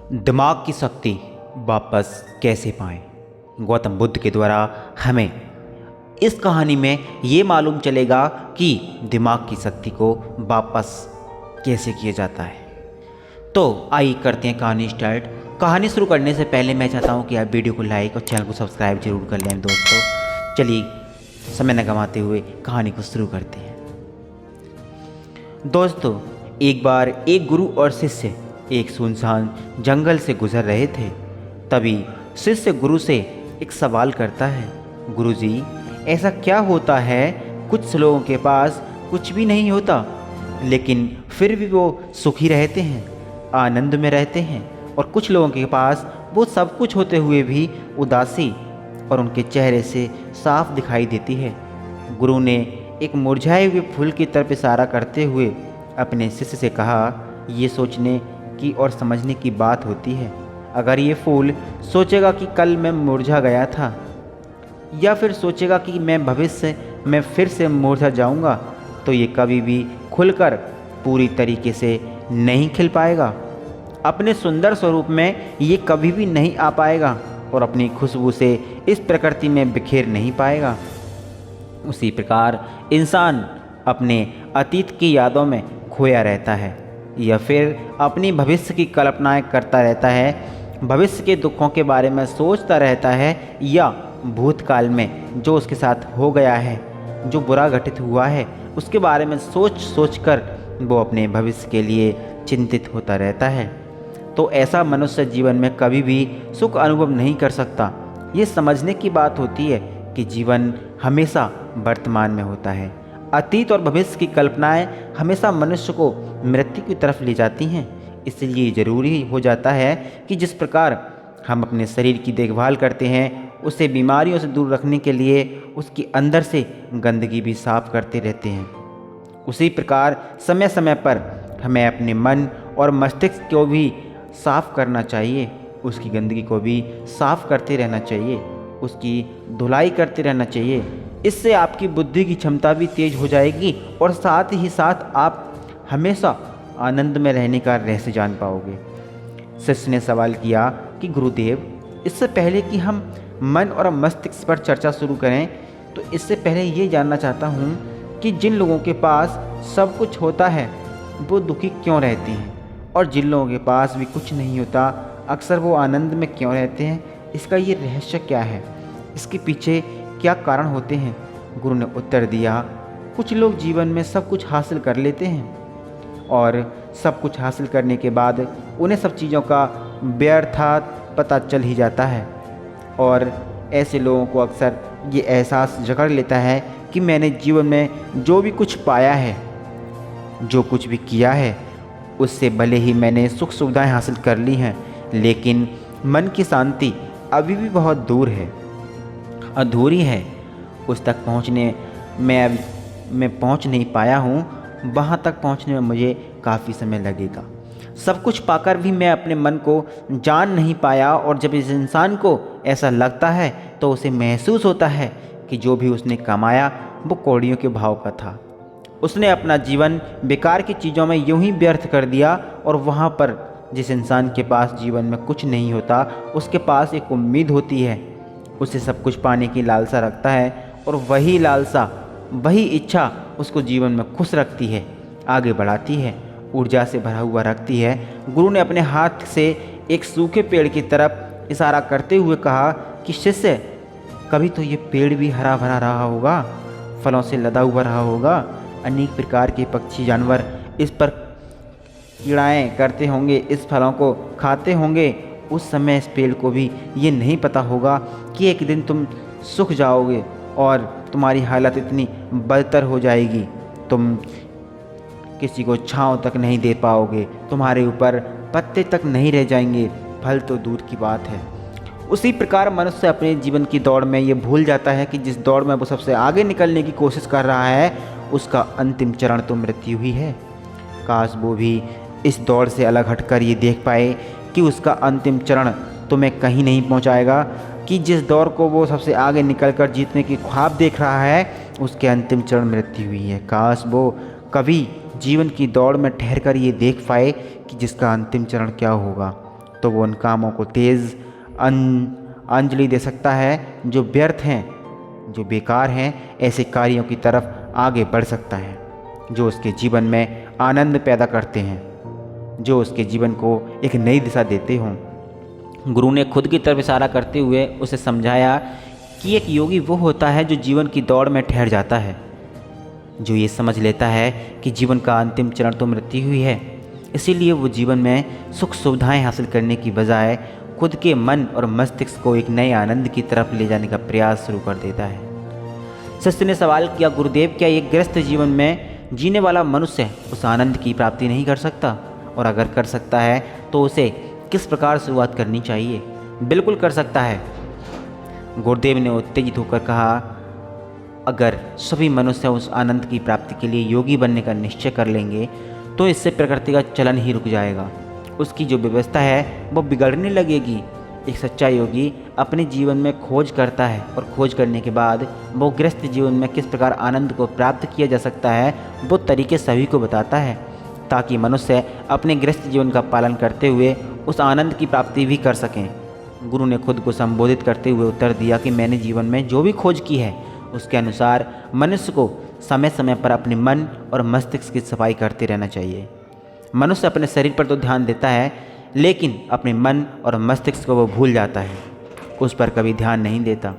दिमाग की शक्ति वापस कैसे पाएं? गौतम बुद्ध के द्वारा हमें इस कहानी में ये मालूम चलेगा कि दिमाग की शक्ति को वापस कैसे किया जाता है। तो आइए करते हैं कहानी स्टार्ट। कहानी शुरू करने से पहले मैं चाहता हूँ कि आप वीडियो को लाइक और चैनल को सब्सक्राइब जरूर कर लें दोस्तों। चलिए समय न गंवाते हुए कहानी को शुरू करते हैं। दोस्तों, एक बार एक गुरु और शिष्य एक सुनसान जंगल से गुजर रहे थे। तभी शिष्य गुरु से एक सवाल करता है, गुरुजी, ऐसा क्या होता है कुछ लोगों के पास कुछ भी नहीं होता लेकिन फिर भी वो सुखी रहते हैं, आनंद में रहते हैं, और कुछ लोगों के पास वो सब कुछ होते हुए भी उदासी और उनके चेहरे से साफ दिखाई देती है। गुरु ने एक मुरझाए हुए फूल की तरफ इशारा करते हुए अपने शिष्य से कहा, ये सोचने की और समझने की बात होती है। अगर ये फूल सोचेगा कि कल मैं मुरझा गया था, या फिर सोचेगा कि मैं भविष्य में फिर से मुरझा जाऊंगा, तो ये कभी भी खुलकर पूरी तरीके से नहीं खिल पाएगा। अपने सुंदर स्वरूप में ये कभी भी नहीं आ पाएगा और अपनी खुशबू से इस प्रकृति में बिखेर नहीं पाएगा। उसी प्रकार इंसान अपने अतीत की यादों में खोया रहता है या फिर अपनी भविष्य की कल्पनाएं करता रहता है, भविष्य के दुखों के बारे में सोचता रहता है, या भूतकाल में जो उसके साथ हो गया है, जो बुरा घटित हुआ है, उसके बारे में सोच सोच कर वो अपने भविष्य के लिए चिंतित होता रहता है। तो ऐसा मनुष्य जीवन में कभी भी सुख अनुभव नहीं कर सकता। ये समझने की बात होती है कि जीवन हमेशा वर्तमान में होता है। अतीत और भविष्य की कल्पनाएं हमेशा मनुष्य को मृत्यु की तरफ ले जाती हैं। इसलिए ज़रूरी हो जाता है कि जिस प्रकार हम अपने शरीर की देखभाल करते हैं, उसे बीमारियों से दूर रखने के लिए उसके अंदर से गंदगी भी साफ करते रहते हैं, उसी प्रकार समय समय पर हमें अपने मन और मस्तिष्क को भी साफ करना चाहिए, उसकी गंदगी को भी साफ करते रहना चाहिए, उसकी धुलाई करते रहना चाहिए। इससे आपकी बुद्धि की क्षमता भी तेज हो जाएगी और साथ ही साथ आप हमेशा आनंद में रहने का रहस्य जान पाओगे। शिष्य ने सवाल किया कि गुरुदेव, इससे पहले कि हम मन और मस्तिष्क पर चर्चा शुरू करें, तो इससे पहले ये जानना चाहता हूँ कि जिन लोगों के पास सब कुछ होता है वो दुखी क्यों रहते हैं, और जिन लोगों के पास भी कुछ नहीं होता अक्सर वो आनंद में क्यों रहते हैं? इसका ये रहस्य क्या है? इसके पीछे क्या कारण होते हैं? गुरु ने उत्तर दिया, कुछ लोग जीवन में सब कुछ हासिल कर लेते हैं और सब कुछ हासिल करने के बाद उन्हें सब चीज़ों का व्यर्थात पता चल ही जाता है, और ऐसे लोगों को अक्सर ये एहसास जकड़ लेता है कि मैंने जीवन में जो भी कुछ पाया है, जो कुछ भी किया है, उससे भले ही मैंने सुख सुविधाएं हासिल कर ली हैं, लेकिन मन की शांति अभी भी बहुत दूर है, अधूरी है। उस तक पहुंचने मैं पहुंच नहीं पाया हूं, वहां तक पहुंचने में मुझे काफ़ी समय लगेगा। सब कुछ पाकर भी मैं अपने मन को जान नहीं पाया, और जब इस इंसान को ऐसा लगता है तो उसे महसूस होता है कि जो भी उसने कमाया वो कौड़ियों के भाव का था। उसने अपना जीवन बेकार की चीज़ों में यूं ही व्यर्थ कर दिया, और वहाँ पर जिस इंसान के पास जीवन में कुछ नहीं होता, उसके पास एक उम्मीद होती है, उसे सब कुछ पाने की लालसा रखता है, और वही लालसा, वही इच्छा उसको जीवन में खुश रखती है, आगे बढ़ाती है, ऊर्जा से भरा हुआ रखती है। गुरु ने अपने हाथ से एक सूखे पेड़ की तरफ इशारा करते हुए कहा कि शिष्य, कभी तो ये पेड़ भी हरा भरा रहा होगा, फलों से लदा हुआ रहा होगा, अनेक प्रकार के पक्षी जानवर इस पर कीड़ाएँ करते होंगे, इस फलों को खाते होंगे। उस समय इस पेड़ को भी ये नहीं पता होगा कि एक दिन तुम सूख जाओगे और तुम्हारी हालत इतनी बदतर हो जाएगी, तुम किसी को छांव तक नहीं दे पाओगे, तुम्हारे ऊपर पत्ते तक नहीं रह जाएंगे, फल तो दूर की बात है। उसी प्रकार मनुष्य अपने जीवन की दौड़ में ये भूल जाता है कि जिस दौड़ में वो सबसे आगे निकलने की कोशिश कर रहा है, उसका अंतिम चरण तो मृत्यु ही है। काश वो भी इस दौड़ से अलग हटकर ये देख पाए कि उसका अंतिम चरण तुम्हें कहीं नहीं पहुंचाएगा, कि जिस दौर को वो सबसे आगे निकलकर जीतने की ख्वाब देख रहा है, उसके अंतिम चरण मृत्यु हुई है। काश वो कभी जीवन की दौड़ में ठहरकर ये देख पाए कि जिसका अंतिम चरण क्या होगा। तो वो उन कामों को तेज़ अंजलि दे सकता है जो व्यर्थ हैं, जो बेकार हैं। ऐसे कार्यों की तरफ आगे बढ़ सकता है जो उसके जीवन में आनंद पैदा करते हैं, जो उसके जीवन को एक नई दिशा देते हों। गुरु ने खुद की तरफ इशारा करते हुए उसे समझाया कि एक योगी वो होता है जो जीवन की दौड़ में ठहर जाता है, जो ये समझ लेता है कि जीवन का अंतिम चरण तो मृत्यु ही है। इसीलिए वो जीवन में सुख सुविधाएं हासिल करने की बजाय खुद के मन और मस्तिष्क को एक नए आनंद की तरफ ले जाने का प्रयास शुरू कर देता है। शिष्य ने सवाल किया, गुरुदेव, क्या एक गृहस्थ जीवन में जीने वाला मनुष्य उस आनंद की प्राप्ति नहीं कर सकता? और अगर कर सकता है तो उसे किस प्रकार शुरुआत करनी चाहिए? बिल्कुल कर सकता है, गुरुदेव ने उत्तेजित होकर कहा। अगर सभी मनुष्य उस आनंद की प्राप्ति के लिए योगी बनने का निश्चय कर लेंगे तो इससे प्रकृति का चलन ही रुक जाएगा। उसकी जो व्यवस्था है वो बिगड़ने लगेगी। एक सच्चा योगी अपने जीवन में खोज करता है और खोज करने के बाद वो गृहस्थ जीवन में किस प्रकार आनंद को प्राप्त किया जा सकता है वो तरीके सभी को बताता है, ताकि मनुष्य अपने गृहस्थ जीवन का पालन करते हुए उस आनंद की प्राप्ति भी कर सकें। गुरु ने खुद को संबोधित करते हुए उत्तर दिया कि मैंने जीवन में जो भी खोज की है उसके अनुसार मनुष्य को समय समय पर अपने मन और मस्तिष्क की सफाई करते रहना चाहिए। मनुष्य अपने शरीर पर तो ध्यान देता है, लेकिन अपने मन और मस्तिष्क को वो भूल जाता है, उस पर कभी ध्यान नहीं देता,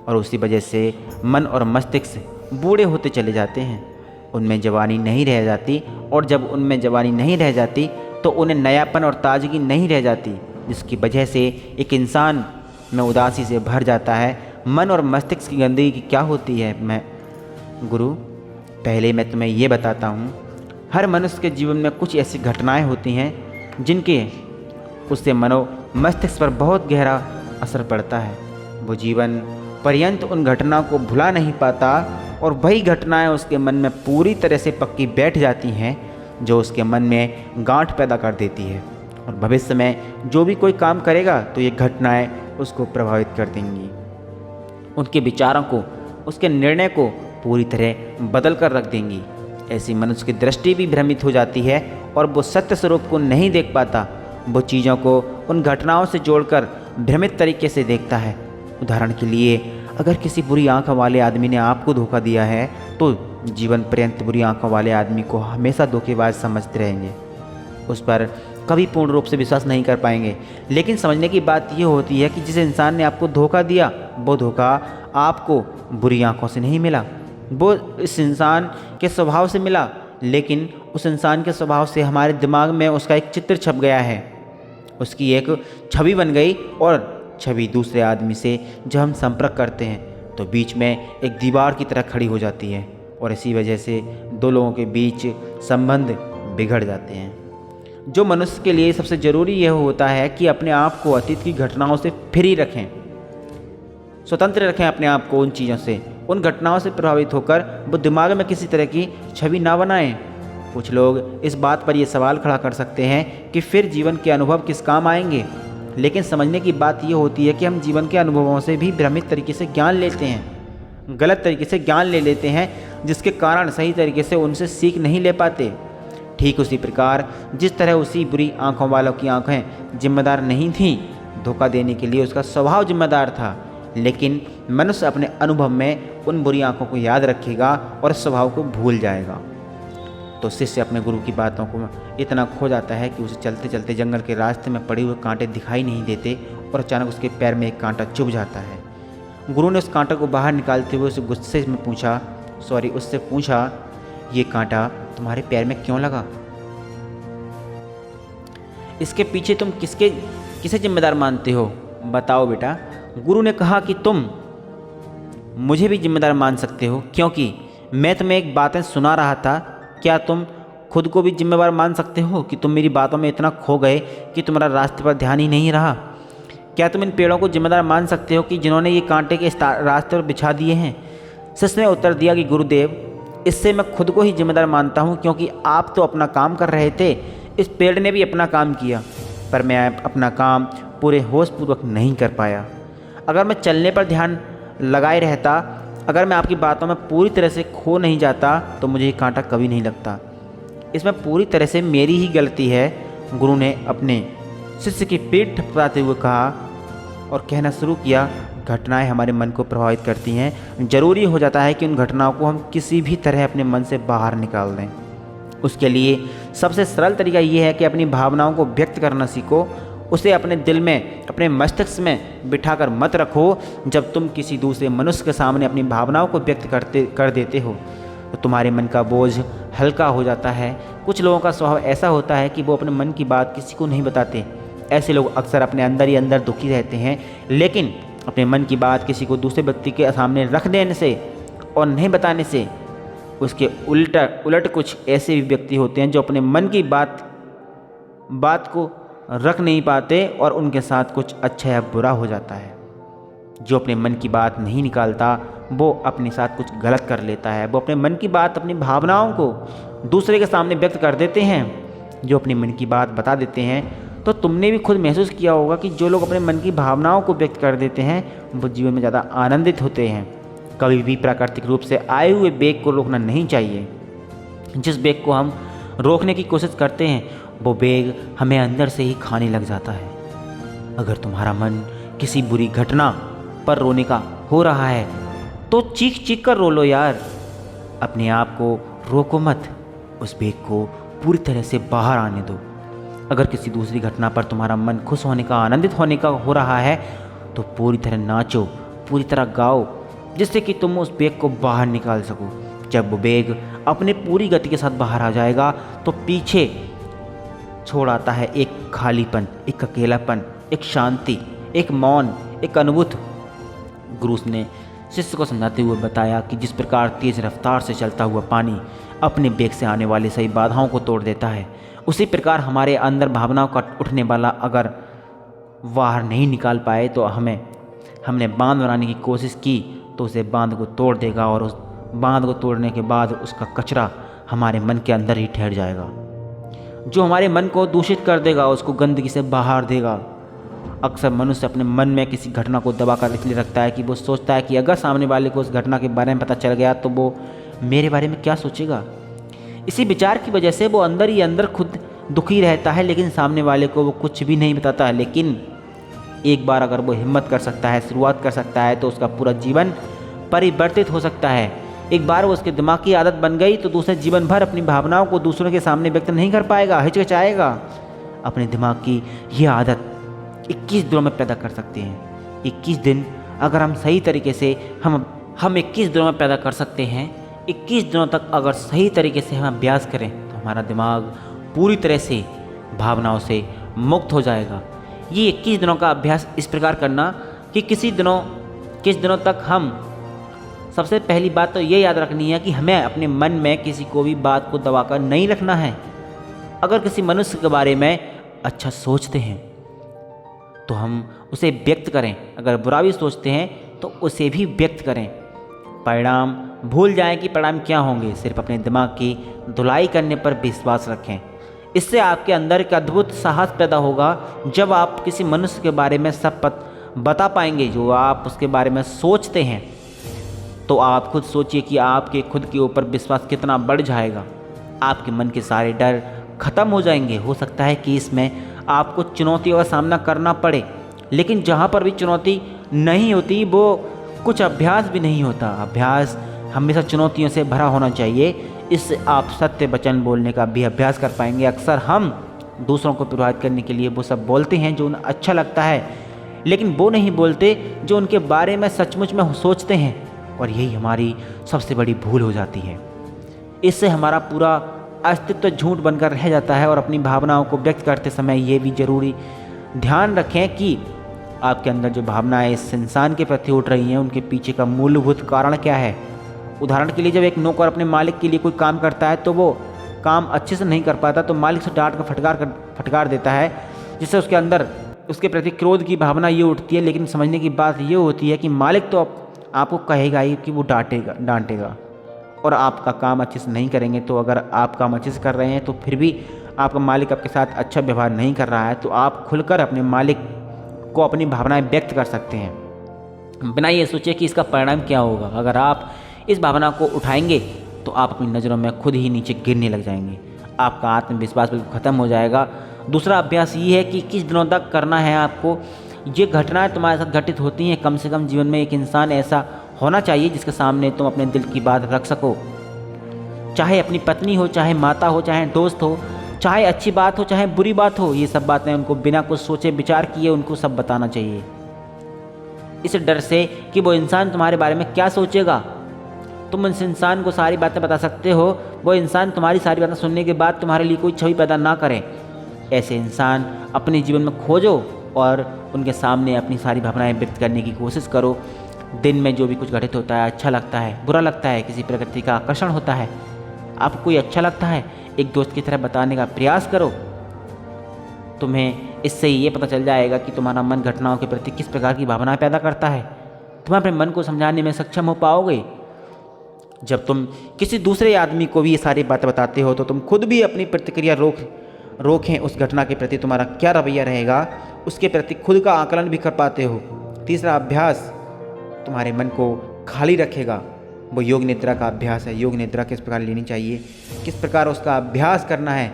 और उसी वजह से मन और मस्तिष्क बूढ़े होते चले जाते हैं। उनमें जवानी नहीं रह जाती, और जब उनमें जवानी नहीं रह जाती तो उन्हें नयापन और ताजगी नहीं रह जाती, जिसकी वजह से एक इंसान में उदासी से भर जाता है। मन और मस्तिष्क की गंदगी की क्या होती है? गुरु, पहले मैं तुम्हें ये बताता हूँ, हर मनुष्य के जीवन में कुछ ऐसी घटनाएं होती हैं जिनके उससे मस्तिष्क पर बहुत गहरा असर पड़ता है। वो जीवन पर्यंत उन घटनाओं को भुला नहीं पाता, और वही घटनाएं उसके मन में पूरी तरह से पक्की बैठ जाती हैं, जो उसके मन में गांठ पैदा कर देती है, और भविष्य में जो भी कोई काम करेगा तो ये घटनाएं उसको प्रभावित कर देंगी। उनके विचारों को, उसके निर्णय को पूरी तरह बदल कर रख देंगी। ऐसी मनुष्य की दृष्टि भी भ्रमित हो जाती है और वो सत्य स्वरूप को नहीं देख पाता। वो चीज़ों को उन घटनाओं से जोड़कर भ्रमित तरीके से देखता है। उदाहरण के लिए, अगर किसी बुरी आंखों वाले आदमी ने आपको धोखा दिया है तो जीवन पर्यंत बुरी आंखों वाले आदमी को हमेशा धोखेबाज समझते रहेंगे, उस पर कभी पूर्ण रूप से विश्वास नहीं कर पाएंगे। लेकिन समझने की बात यह होती है कि जिस इंसान ने आपको धोखा दिया वो धोखा आपको बुरी आंखों से नहीं मिला, वो इस इंसान के स्वभाव से मिला, लेकिन उस इंसान के स्वभाव से हमारे दिमाग में उसका एक चित्र छप गया है, उसकी एक छवि बन गई, और छवि दूसरे आदमी से जब हम संपर्क करते हैं तो बीच में एक दीवार की तरह खड़ी हो जाती है, और इसी वजह से दो लोगों के बीच संबंध बिगड़ जाते हैं। जो मनुष्य के लिए सबसे ज़रूरी यह होता है कि अपने आप को अतीत की घटनाओं से फ्री रखें, स्वतंत्र रखें अपने आप को उन चीज़ों से, उन घटनाओं से प्रभावित होकर वो दिमाग में किसी तरह की छवि ना बनाएं। कुछ लोग इस बात पर ये सवाल खड़ा कर सकते हैं कि फिर जीवन के अनुभव किस काम आएंगे, लेकिन समझने की बात ये होती है कि हम जीवन के अनुभवों से भी भ्रमित तरीके से ज्ञान लेते हैं, गलत तरीके से ज्ञान ले लेते हैं, जिसके कारण सही तरीके से उनसे सीख नहीं ले पाते। ठीक उसी प्रकार जिस तरह उसी बुरी आंखों वालों की आंखें जिम्मेदार नहीं थीं, धोखा देने के लिए उसका स्वभाव जिम्मेदार था, लेकिन मनुष्य अपने अनुभव में उन बुरी आंखों को याद रखेगा और स्वभाव को भूल जाएगा। तो शिष्य अपने गुरु की बातों को इतना खो जाता है कि उसे चलते चलते जंगल के रास्ते में पड़े हुए कांटे दिखाई नहीं देते, और अचानक उसके पैर में एक कांटा चुभ जाता है। गुरु ने उस कांटे को बाहर निकालते हुए उसे गुस्से में उससे पूछा, ये कांटा तुम्हारे पैर में क्यों लगा? इसके पीछे तुम किसे जिम्मेदार मानते हो? बताओ बेटा। गुरु ने कहा कि तुम मुझे भी जिम्मेदार मान सकते हो, क्योंकि मैं तुम्हें एक बातें सुना रहा था। क्या तुम खुद को भी जिम्मेदार मान सकते हो कि तुम मेरी बातों में इतना खो गए कि तुम्हारा रास्ते पर ध्यान ही नहीं रहा? क्या तुम इन पेड़ों को जिम्मेदार मान सकते हो कि जिन्होंने ये कांटे के रास्ते पर बिछा दिए हैं? शिष्य ने उत्तर दिया कि गुरुदेव, इससे मैं खुद को ही जिम्मेदार मानता हूँ, क्योंकि आप तो अपना काम कर रहे थे, इस पेड़ ने भी अपना काम किया, पर मैं अपना काम पूरे होशपूर्वक नहीं कर पाया। अगर मैं चलने पर ध्यान लगाए रहता, अगर मैं आपकी बातों में पूरी तरह से खो नहीं जाता तो मुझे ये कांटा कभी नहीं लगता। इसमें पूरी तरह से मेरी ही गलती है। गुरु ने अपने शिष्य की पीठ थपथपाते हुए कहा और कहना शुरू किया, घटनाएं हमारे मन को प्रभावित करती हैं। जरूरी हो जाता है कि उन घटनाओं को हम किसी भी तरह अपने मन से बाहर निकाल दें। उसके लिए सबसे सरल तरीका ये है कि अपनी भावनाओं को व्यक्त करना सीखो। उसे अपने दिल में, अपने मस्तिष्क में बिठाकर मत रखो। जब तुम किसी दूसरे मनुष्य के सामने अपनी भावनाओं को व्यक्त कर देते हो तो तुम्हारे मन का बोझ हल्का हो जाता है। कुछ लोगों का स्वभाव ऐसा होता है कि वो अपने मन की बात किसी को नहीं बताते। ऐसे लोग अक्सर अपने अंदर ही अंदर दुखी रहते हैं, लेकिन अपने मन की बात किसी को दूसरे व्यक्ति के सामने रख देने से और नहीं बताने से उसके उलट कुछ ऐसे भी व्यक्ति होते हैं जो अपने मन की बात को रख नहीं पाते और उनके साथ कुछ अच्छा या बुरा हो जाता है। जो अपने मन की बात नहीं निकालता वो अपने साथ कुछ गलत कर लेता है। वो अपने मन की बात, अपनी भावनाओं को दूसरे के सामने व्यक्त कर देते हैं। जो अपने मन की बात बता देते हैं, तो तुमने भी खुद महसूस किया होगा कि जो लोग अपने मन की भावनाओं को व्यक्त कर देते हैं वो जीवन में ज़्यादा आनंदित होते हैं। कभी भी प्राकृतिक रूप से आए हुए वेग को रोकना नहीं चाहिए। जिस वेग को हम रोकने की कोशिश करते हैं वो वेग हमें अंदर से ही खाने लग जाता है। अगर तुम्हारा मन किसी बुरी घटना पर रोने का हो रहा है तो चीख चीख कर रो लो यार। अपने आप को रोको मत, उस वेग को पूरी तरह से बाहर आने दो। अगर किसी दूसरी घटना पर तुम्हारा मन खुश होने का, आनंदित होने का हो रहा है तो पूरी तरह नाचो, पूरी तरह गाओ, जिससे कि तुम उस वेग को बाहर निकाल सको। जब वो वेग अपने पूरी गति के साथ बाहर आ जाएगा तो पीछे छोड़ आता है एक खालीपन, एक अकेलापन, एक शांति, एक मौन, एक अनुभूति। गुरु ने शिष्य को समझाते हुए बताया कि जिस प्रकार तेज रफ्तार से चलता हुआ पानी अपने वेग से आने वाली सही बाधाओं को तोड़ देता है, उसी प्रकार हमारे अंदर भावनाओं का उठने वाला अगर बाहर नहीं निकाल पाए तो हमने बांध बनाने की कोशिश की तो उसे बांध को तोड़ देगा और उस बांध को तोड़ने के बाद उसका कचरा हमारे मन के अंदर ही ठहर जाएगा, जो हमारे मन को दूषित कर देगा, उसको गंदगी से बाहर देगा। अक्सर मनुष्य अपने मन में किसी घटना को दबाकर इसलिए रखता है कि वो सोचता है कि अगर सामने वाले को उस घटना के बारे में पता चल गया तो वो मेरे बारे में क्या सोचेगा। इसी विचार की वजह से वो अंदर ही अंदर खुद दुखी रहता है, लेकिन सामने वाले को वो कुछ भी नहीं बताता है। लेकिन एक बार अगर वो हिम्मत कर सकता है, शुरुआत कर सकता है, तो उसका पूरा जीवन परिवर्तित हो सकता है। एक बार वो उसके दिमाग की आदत बन गई तो दूसरे जीवन भर अपनी भावनाओं को दूसरों के सामने व्यक्त नहीं कर पाएगा, हिचकिचाएगा। अपने दिमाग की ये आदत 21 दिनों में पैदा कर सकते हैं। 21 दिन अगर हम सही तरीके से हम 21 दिनों में पैदा कर सकते हैं। 21 दिनों तक अगर सही तरीके से हम अभ्यास करें तो हमारा दिमाग पूरी तरह से भावनाओं से मुक्त हो जाएगा। ये 21 दिनों का अभ्यास इस प्रकार करना कि किस दिनों तक हम, सबसे पहली बात तो ये याद रखनी है कि हमें अपने मन में किसी को भी बात को दबाकर नहीं रखना है। अगर किसी मनुष्य के बारे में अच्छा सोचते हैं तो हम उसे व्यक्त करें, अगर बुरा भी सोचते हैं तो उसे भी व्यक्त करें। परिणाम भूल जाएं कि परिणाम क्या होंगे, सिर्फ अपने दिमाग की धुलाई करने पर विश्वास रखें। इससे आपके अंदर एक अद्भुत साहस पैदा होगा। जब आप किसी मनुष्य के बारे में सब बता पाएंगे जो आप उसके बारे में सोचते हैं, तो आप खुद सोचिए कि आपके खुद के ऊपर विश्वास कितना बढ़ जाएगा। आपके मन के सारे डर खत्म हो जाएंगे। हो सकता है कि इसमें आपको चुनौतियों का सामना करना पड़े, लेकिन जहाँ पर भी चुनौती नहीं होती वो कुछ अभ्यास भी नहीं होता। अभ्यास हमेशा चुनौतियों से भरा होना चाहिए। इससे आप सत्य वचन बोलने का भी अभ्यास कर पाएंगे। अक्सर हम दूसरों को प्रभावित करने के लिए वो सब बोलते हैं जो उन्हें अच्छा लगता है, लेकिन वो नहीं बोलते जो उनके बारे में सचमुच में सोचते हैं, और यही हमारी सबसे बड़ी भूल हो जाती है। इससे हमारा पूरा अस्तित्व झूठ बनकर रह जाता है। और अपनी भावनाओं को व्यक्त करते समय ये भी जरूरी ध्यान रखें कि आपके अंदर जो भावनाएं इस इंसान के प्रति उठ रही हैं उनके पीछे का मूलभूत कारण क्या है। उदाहरण के लिए, जब एक नौकर अपने मालिक के लिए कोई काम करता है तो वो काम अच्छे से नहीं कर पाता तो मालिक से डांट कर फटकार देता है, जिससे उसके अंदर उसके प्रति क्रोध की भावना ये उठती है। लेकिन समझने की बात ये होती है कि मालिक तो आपको कहेगा ही कि वो डांटेगा और आपका काम अच्छे से नहीं करेंगे। तो अगर आप काम अच्छे से कर रहे हैं तो फिर भी आपका मालिक आपके साथ अच्छा व्यवहार नहीं कर रहा है, तो आप खुलकर अपने मालिक को अपनी भावनाएं व्यक्त कर सकते हैं, बिना ये सोचे कि इसका परिणाम क्या होगा। अगर आप इस भावना को उठाएंगे तो आप अपनी नज़रों में खुद ही नीचे गिरने लग जाएंगे। आपका आत्मविश्वास बिल्कुल ख़त्म हो जाएगा दूसरा अभ्यास ये है कि किस दिनों तक करना है आपको। ये घटनाएं तुम्हारे साथ घटित होती हैं, कम से कम जीवन में एक इंसान ऐसा होना चाहिए जिसके सामने तुम अपने दिल की बात रख सको। चाहे अपनी पत्नी हो, चाहे माता हो, चाहे दोस्त हो, चाहे अच्छी बात हो, चाहे बुरी बात हो, ये सब बातें उनको बिना कुछ सोचे विचार किए उनको सब बताना चाहिए। इस डर से कि वो इंसान तुम्हारे बारे में क्या सोचेगा। तुम उस इंसान को सारी बातें बता सकते हो, वो इंसान तुम्हारी सारी बातें सुनने के बाद तुम्हारे लिए कोई छवि पैदा ना करे। ऐसे इंसान अपने जीवन में खोजो और उनके सामने अपनी सारी भावनाएं व्यक्त करने की कोशिश करो। दिन में जो भी कुछ घटित होता है, अच्छा लगता है, बुरा लगता है, किसी प्रकृति का आकर्षण होता है, आपको कोई अच्छा लगता है, एक दोस्त की तरह बताने का प्रयास करो। तुम्हें इससे ये पता चल जाएगा कि तुम्हारा मन घटनाओं के प्रति किस प्रकार की भावनाएं पैदा करता है। तुम अपने मन को समझाने में सक्षम हो पाओगे। जब तुम किसी दूसरे आदमी को भी ये सारी बातें बताते हो तो तुम खुद भी अपनी प्रतिक्रिया रोकें। उस घटना के प्रति तुम्हारा क्या रवैया रहेगा, उसके प्रति खुद का आकलन भी कर पाते हो। तीसरा अभ्यास तुम्हारे मन को खाली रखेगा, वो योग निद्रा का अभ्यास है। योग निद्रा किस प्रकार लेनी चाहिए, किस प्रकार उसका अभ्यास करना है,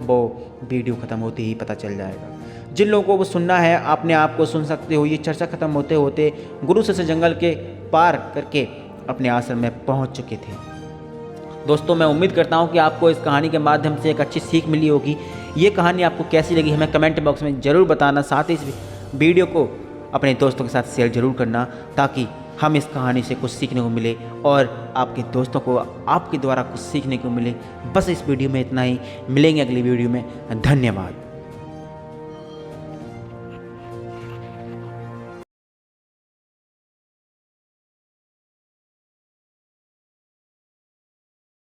वो वीडियो ख़त्म होते ही पता चल जाएगा। जिन लोगों को वो सुनना है अपने आप को सुन सकते हो। ये चर्चा ख़त्म होते होते गुरु से जंगल के पार करके अपने आश्रम में पहुंच चुके थे। दोस्तों, मैं उम्मीद करता हूं कि आपको इस कहानी के माध्यम से एक अच्छी सीख मिली होगी। ये कहानी आपको कैसी लगी हमें कमेंट बॉक्स में ज़रूर बताना। साथ ही इस वीडियो को अपने दोस्तों के साथ शेयर ज़रूर करना ताकि हम इस कहानी से कुछ सीखने को मिले और आपके दोस्तों को आपके द्वारा कुछ सीखने को मिले। बस इस वीडियो में इतना ही, मिलेंगे अगली वीडियो में। धन्यवाद।